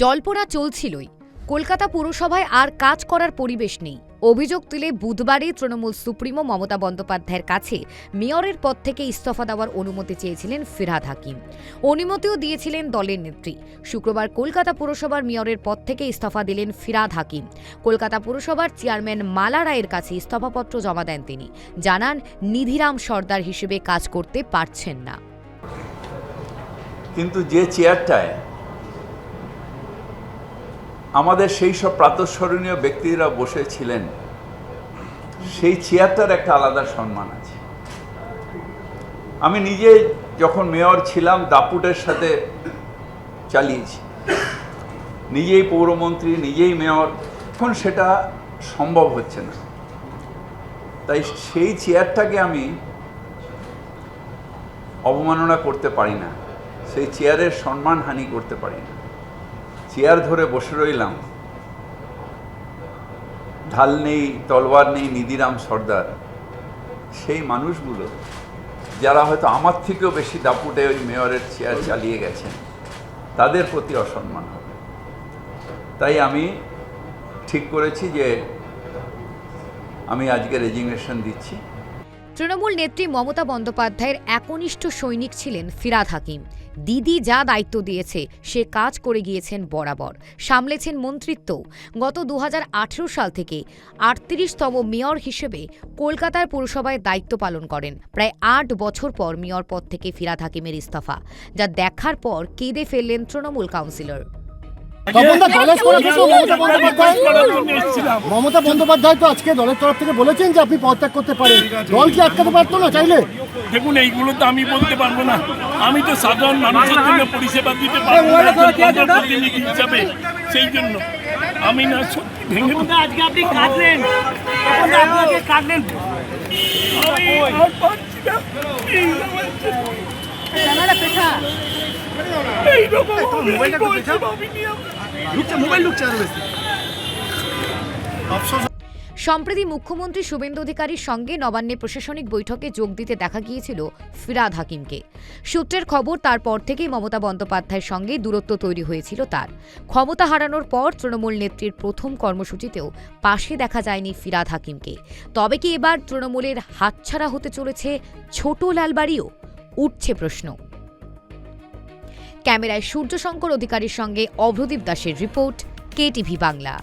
জল্পনা চলছিলই, কলকাতা পুরসভায় আর কাজ করার পরিবেশ নেই। অভিযোগ তুলে বুধবারই তৃণমূল সুপ্রিমো মমতা বন্দ্যোপাধ্যায়ের কাছে মেয়রের পদ থেকে ইস্তফা দেওয়ার অনুমতি চেয়েছিলেন ফিরহাদ হাকিম। অনুমতিও দিয়েছিলেন দলের নেত্রী। শুক্রবার কলকাতা পুরসভার মেয়রের পদ থেকে ইস্তফা দিলেন ফিরহাদ হাকিম। কলকাতা পুরসভার চেয়ারম্যান মালা রায়ের কাছে ইস্তফাপত্র জমা দেন তিনি। জানান, নিধিরাম সর্দার হিসেবে কাজ করতে পারছেন না। কিন্তু যে চেয়ারটায় আমাদের সেই সব প্রাতঃস্মরণীয় ব্যক্তিরা বসেছিলেন, সেই চেয়ারটার একটা আলাদা সম্মান আছে। আমি নিজে যখন মেয়র ছিলাম দাপুটের সাথে চালিয়েছি, নিজেই পৌরমন্ত্রী, নিজেই মেয়র। এখন সেটা সম্ভব হচ্ছে না, তাই সেই চেয়ারটাকে আমি অবমাননা করতে পারি না, সেই চেয়ারের সম্মানহানি করতে পারি না। চেয়ার ধরে বসে রইলাম, ঢাল নেই, তলোয়ার নেই, নিধিরাম সর্দার। সেই মানুষগুলো যারা হয়তো আমার থেকেও বেশি দাপুটে ওই মেয়রের চেয়ার চালিয়ে গেছেন, তাদের প্রতি অসম্মান হবে। তাই আমি ঠিক করেছি যে আমি আজকে রেজিগনেশন দিচ্ছি। তৃণমূল নেত্রী মমতা বন্দ্যোপাধ্যায়ের একনিষ্ঠ সৈনিক ছিলেন ফিরহাদ হাকিম। দিদি যা দায়িত্ব দিয়েছে সে কাজ করে গিয়েছেন বরাবর, সামলেছেন মন্ত্রিত্বও। গত 2018 সাল থেকে 38তম মেয়র হিসেবে কলকাতার পুরসভায় দায়িত্ব পালন করেন। প্রায় 8 বছর পর মেয়র পদ থেকে ফিরহাদ হাকিমের ইস্তফা, যা দেখার পর কেঁদে ফেললেন তৃণমূল কাউন্সিলর। মমতা বন্দ্যোপাধ্যায় তো আজকে দলের তরফ থেকে বলেছেন যে আপনি পদত্যাগ করতে পারেন। দল কি আটকাতে পারতো না চাইলে? দেখুন, এইগুলো তো আমি বলতে পারবো না। আমি তো সাধারণ মানুষের জন্য পরিষেবা দিতে পারবো না প্রতিনিধি হিসাবে। সেই জন্য আমি না সত্যি ভেঙে আজকে আপনি কাটলেন, আপনাকে কাটলেন, আমি আর পারছি না। সম্প্রতি মুখ্যমন্ত্রী শুভেন্দু অধিকারীর সঙ্গে নবান্নে প্রশাসনিক বৈঠকে যোগ দিতে দেখা গিয়েছিল ফিরহাদ হাকিমকে। সূত্রের খবর, তারপর থেকেই মমতা বন্দ্যোপাধ্যায়ের সঙ্গে দূরত্ব তৈরি হয়েছিল তার। ক্ষমতা হারানোর পর তৃণমূল নেত্রীর প্রথম কর্মসূচিতেও পাশে দেখা যায়নি ফিরহাদ হাকিমকে। তবে কি এবার তৃণমূলের হাতছাড়া হতে চলেছে ছোট লালবাড়িও? উঠছে প্রশ্ন। ক্যামেরায় সূর্যশঙ্কর অধিকারীর সঙ্গে অভ্রদীপ দাসের রিপোর্ট, KTV বাংলা।